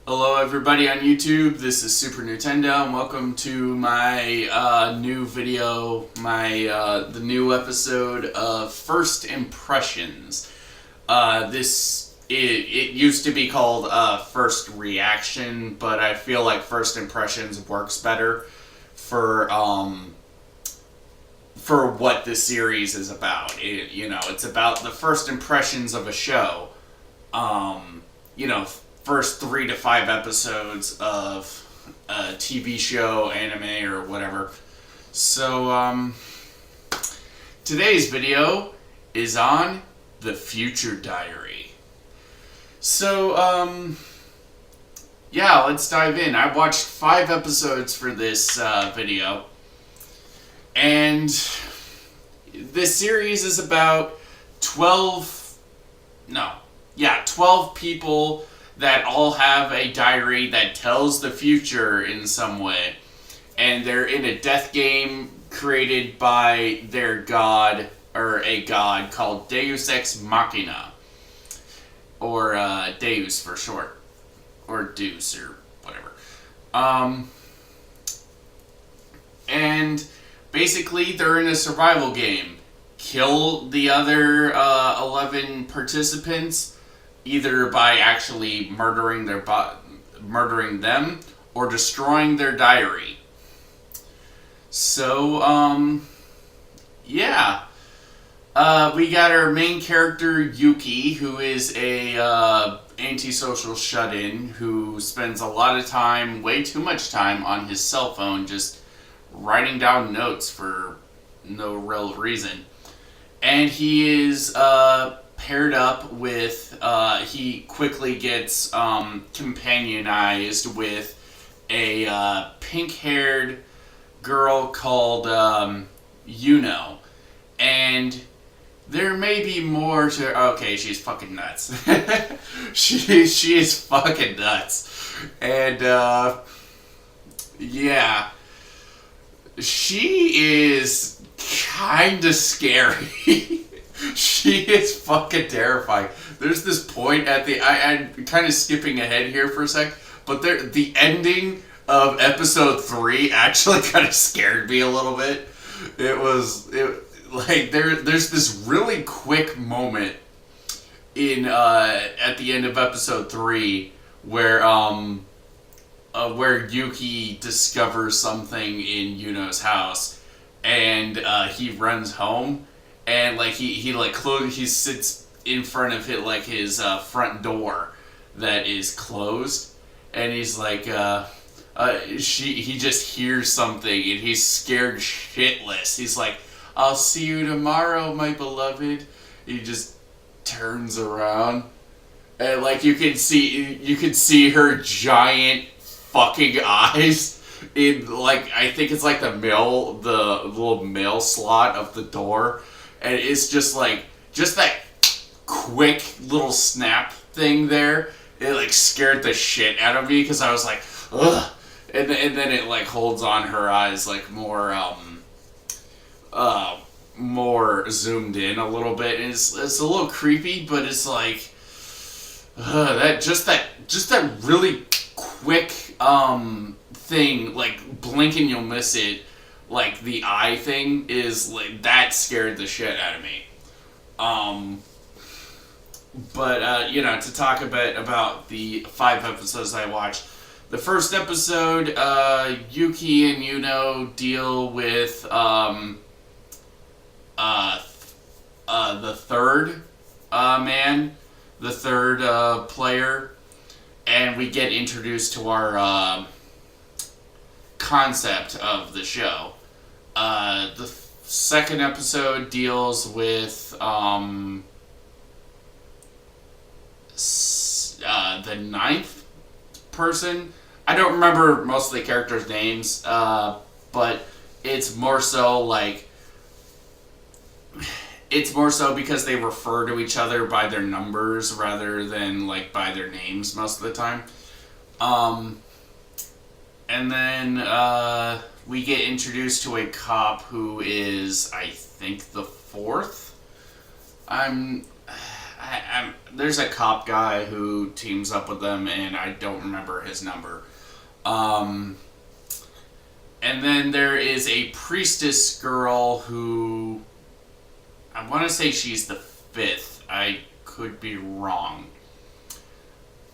Hello everybody on YouTube, this is Super Nintendo and welcome to my new video, the new episode of First Impressions. It used to be called First Reaction, but I feel like First Impressions works better for what this series is about. It's about the first impressions of a show. First 3 to 5 episodes of a TV show, anime, or whatever. So, today's video is on The Future Diary. So, let's dive in. I watched 5 episodes for this video. And this series is about 12 people that all have a diary that tells the future in some way. And they're in a death game created by their god, or a god called Deus Ex Machina. Or Deus for short. Or Deuce, or whatever. And basically they're in a survival game. Kill the other 11 participants, either by actually murdering them or destroying their diary. So, we got our main character Yuki, who is a antisocial shut-in who spends a lot of time, way too much time, on his cell phone just writing down notes for no real reason. And he is paired up with, he quickly gets companionized with a pink-haired girl called Yuno. And there may be more to... Okay, she's fucking nuts. she is fucking nuts. And, she is kinda scary. She is fucking terrifying. There's this point at the... I'm kind of skipping ahead here for a sec, but the ending of episode 3 actually kind of scared me a little bit. There's this really quick moment in at the end of episode 3 where Yuki discovers something in Yuno's house, and he runs home, and he sits in front of his front door that is closed, and he's like he just hears something and he's scared shitless. He's like, "I'll see you tomorrow, my beloved." He just turns around, and you can see her giant fucking eyes in I think it's the little mail slot of the door, and it's just that quick little snap thing there. It scared the shit out of me because I was like, ugh, and then it holds on her eyes more zoomed in a little bit, and it's a little creepy, but it's that really quick thing, blink and you'll miss it, the eye thing is that scared the shit out of me. To talk a bit about the 5 episodes I watched. The first episode, Yuki and Yuno deal with the third the third player, and we get introduced to our concept of the show. The second episode deals with the 9th person. I don't remember most of the characters' names, but it's more so because they refer to each other by their numbers rather than by their names most of the time. And then we get introduced to a cop who is, I think, the 4th. I there's a cop guy who teams up with them, and I don't remember his number. Um, and then there is a priestess girl who I want to say she's the fifth. I could be wrong.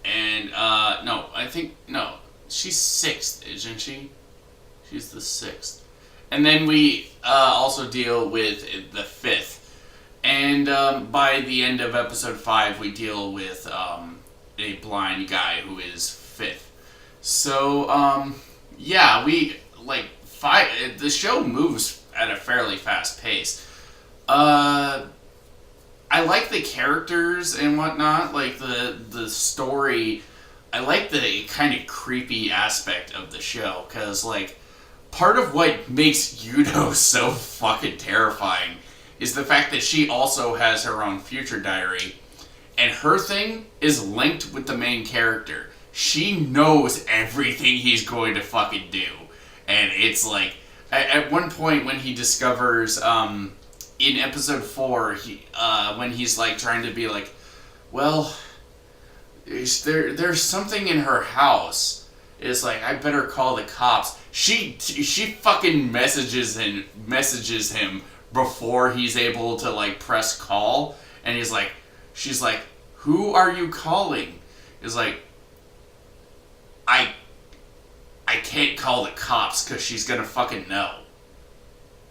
And no, I think no, she's sixth, isn't she? She's the sixth. And then we also deal with the fifth. And by the end of episode 5, we deal with a blind guy who is fifth. So, yeah, we, like, the show moves at a fairly fast pace. I like the characters and whatnot, like, the story. I like the kind of creepy aspect of the show, because, like, part of what makes Yuno so fucking terrifying is the fact that she also has her own future diary, and her thing is linked with the main character. She knows everything he's going to fucking do. And it's like, at one point when he discovers, in episode 4, when he's like trying to be like, well, there's something in her house. It's like, I better call the cops. She fucking messages him before he's able to, like, press call, and she's like, who are you calling? He's like, I can't call the cops because she's gonna fucking know.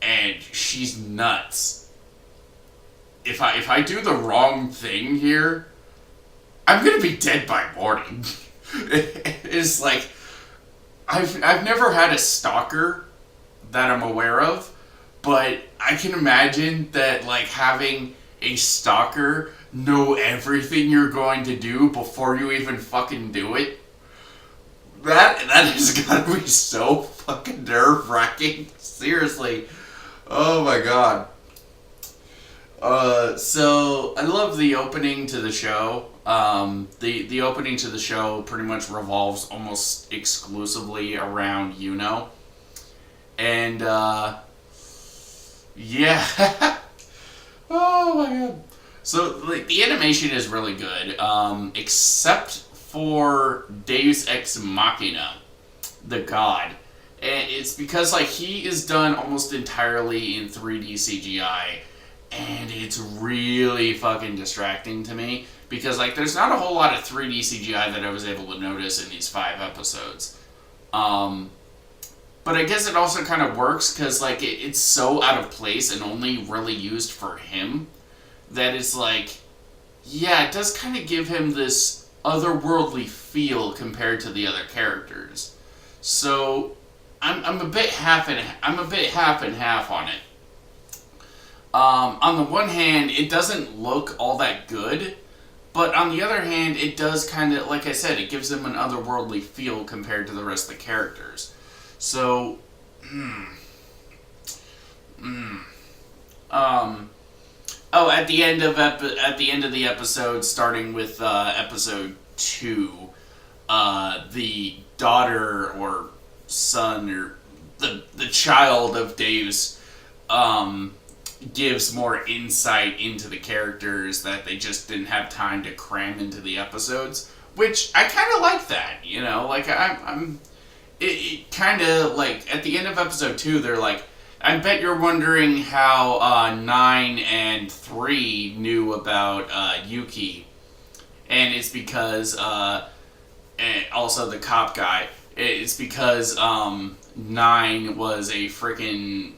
And she's nuts. If I do the wrong thing here, I'm gonna be dead by morning. It's like, I've never had a stalker that I'm aware of, but I can imagine that, like, having a stalker know everything you're going to do before you even fucking do it, that has gotta be so fucking nerve-wracking. Seriously. Oh my god. So, I love the opening to the show. The opening to the show pretty much revolves almost exclusively around Yuno. And, yeah. Oh my god. So, like, the animation is really good, except for Deus Ex Machina, the god. And it's because, like, he is done almost entirely in 3D CGI, and it's really fucking distracting to me, because, like, there's not a whole lot of 3D CGI that I was able to notice in these 5 episodes. But I guess it also kind of works, because, like, it's so out of place and only really used for him, that it's like, yeah, it does kind of give him this otherworldly feel compared to the other characters. So, I'm a bit half and half on it. On the one hand, it doesn't look all that good, but on the other hand, it does kind of, like I said, it gives them an otherworldly feel compared to the rest of the characters. So, at the end of the episode, starting with episode 2, the daughter or son or the child of Deus gives more insight into the characters that they just didn't have time to cram into the episodes, which I kind of like that, you know, like it kind of, like, at the end of episode 2, they're like, I bet you're wondering how 9 and 3 knew about Yuki. And it's because, and also the cop guy, it's because 9 was a freaking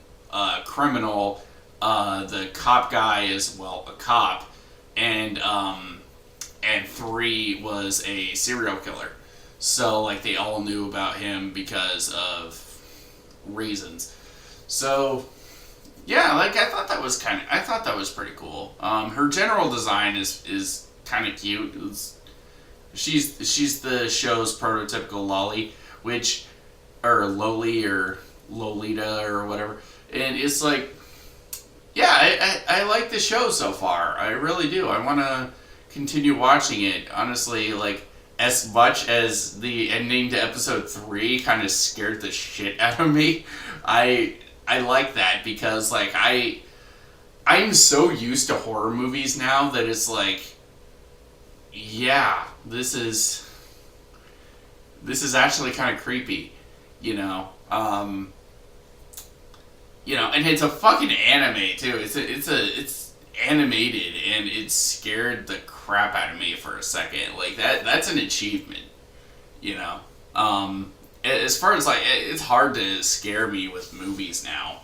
criminal. The cop guy is, well, a cop. And 3 was a serial killer. So, like, they all knew about him because of reasons. So, yeah, like, I thought that was pretty cool. Her general design is kind of cute. She's the show's prototypical lolly, or Loli, or Lolita, or whatever. And it's like, yeah, I like the show so far. I really do. I want to continue watching it. Honestly, like, as much as the ending to episode 3 kind of scared the shit out of me, I like that, because, like, I'm so used to horror movies now that it's like, yeah, this is actually kind of creepy, you know. And it's a fucking anime too. It's animated, and it scared the crap out of me for a second. Like that's an achievement, you know. As far as like, it's hard to scare me with movies now.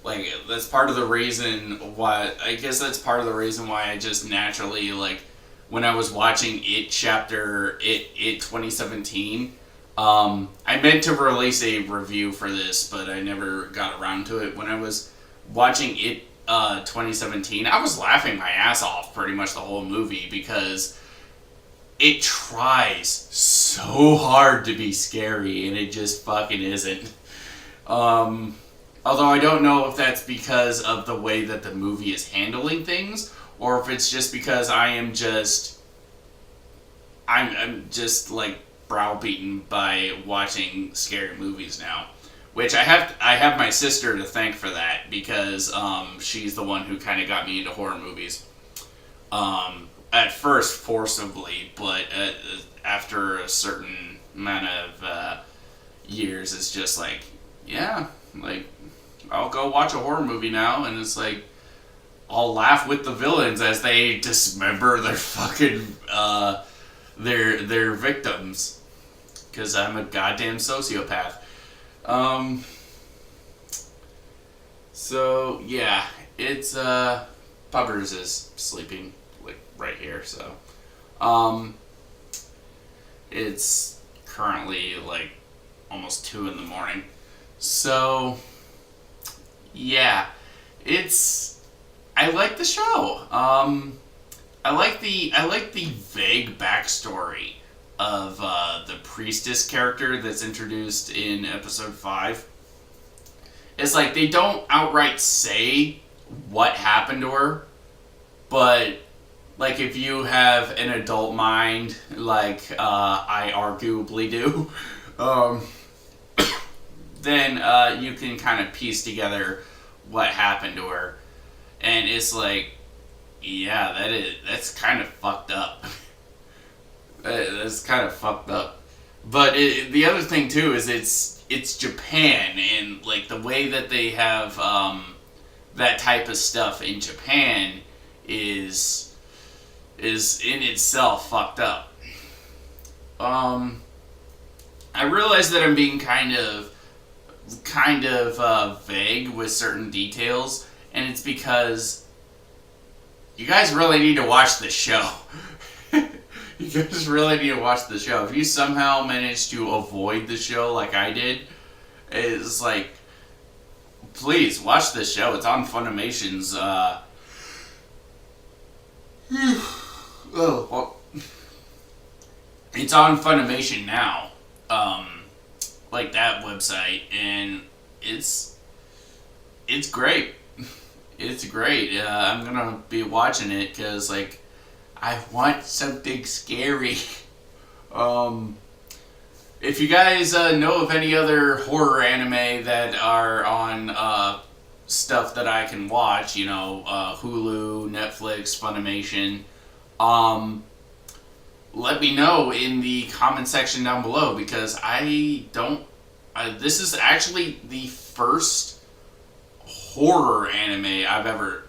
Like that's part of the reason why. I guess that's part of the reason why I just naturally like when I was watching It 2017. I meant to release a review for this, but I never got around to it. When I was watching It 2017, I was laughing my ass off pretty much the whole movie because it tries so hard to be scary and it just fucking isn't. Although I don't know if that's because of the way that the movie is handling things, or if it's just because I'm just like browbeaten by watching scary movies now. Which I have my sister to thank for that because she's the one who kind of got me into horror movies. At first forcibly, but after a certain amount of years, it's just like, yeah, like I'll go watch a horror movie now, and it's like I'll laugh with the villains as they dismember their fucking their victims, because I'm a goddamn sociopath. So yeah, it's Puggers is sleeping like right here, so it's currently like almost 2 in the morning. So yeah, I like the show. I like the vague backstory of the priestess character that's introduced in episode 5. It's like they don't outright say what happened to her, but like if you have an adult mind, like I arguably do, then you can kind of piece together what happened to her, and it's like, yeah, that's kind of fucked up. That's kind of fucked up. But the other thing too is it's Japan, and like the way that they have that type of stuff in Japan is in itself fucked up. I realize that I'm being kind of vague with certain details, and it's because you guys really need to watch the show. You guys really need to watch the show. If you somehow managed to avoid the show like I did, it's like, please watch the show. It's on Funimation's. It's on Funimation now, like that website, and it's great. It's great. I'm gonna be watching it because like I want something scary. If you guys know of any other horror anime that are on stuff that I can watch, you know, Hulu, Netflix, Funimation, let me know in the comment section down below, because I don't. This is actually the first horror anime I've ever.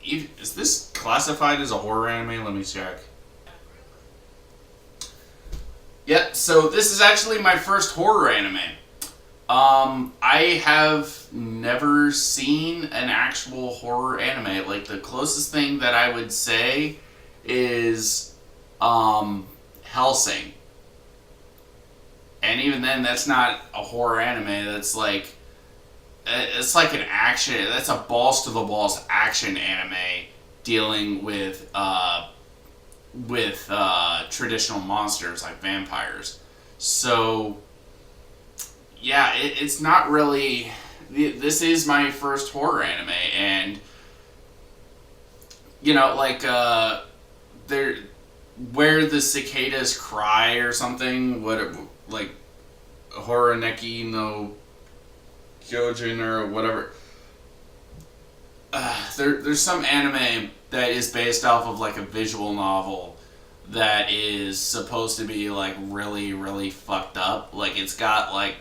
Is this classified as a horror anime? Let me check. Yep, so this is actually my first horror anime. I have never seen an actual horror anime. Like, the closest thing that I would say is Hellsing. And even then, that's not a horror anime. That's like, it's like an action. That's a balls to the balls action anime dealing with traditional monsters like vampires. So yeah, it's not really. This is my first horror anime, and you know, like there, where the cicadas cry or something. What like Horoneki no Kyojin or whatever. There's some anime that is based off of like a visual novel that is supposed to be like really really fucked up. Like it's got like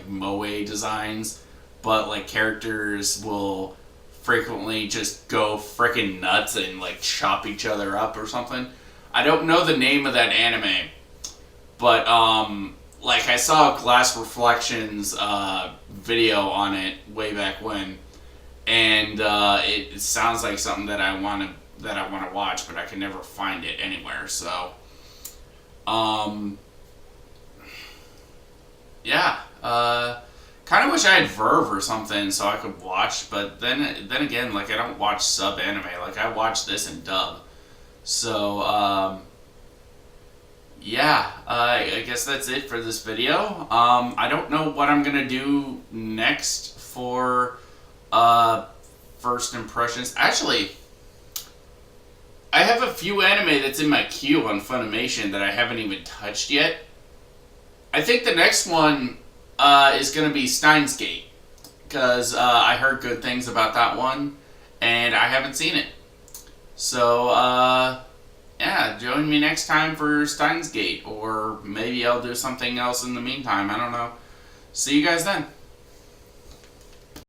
moe designs, but like characters will frequently just go freaking nuts and like chop each other up or something. I don't know the name of that anime, but like I saw a Glass Reflections video on it way back when, and it sounds like something that I want to watch, but I can never find it anywhere. So, yeah, kind of wish I had Verve or something so I could watch. But then again, like I don't watch sub anime. Like I watch this in dub. So, yeah, I guess that's it for this video. I don't know what I'm gonna do next for first impressions. Actually, I have a few anime that's in my queue on Funimation that I haven't even touched yet. I think the next one is gonna be Steins Gate because I heard good things about that one, and I haven't seen it. So, yeah, join me next time for Steins Gate, or maybe I'll do something else in the meantime. I don't know. See you guys then.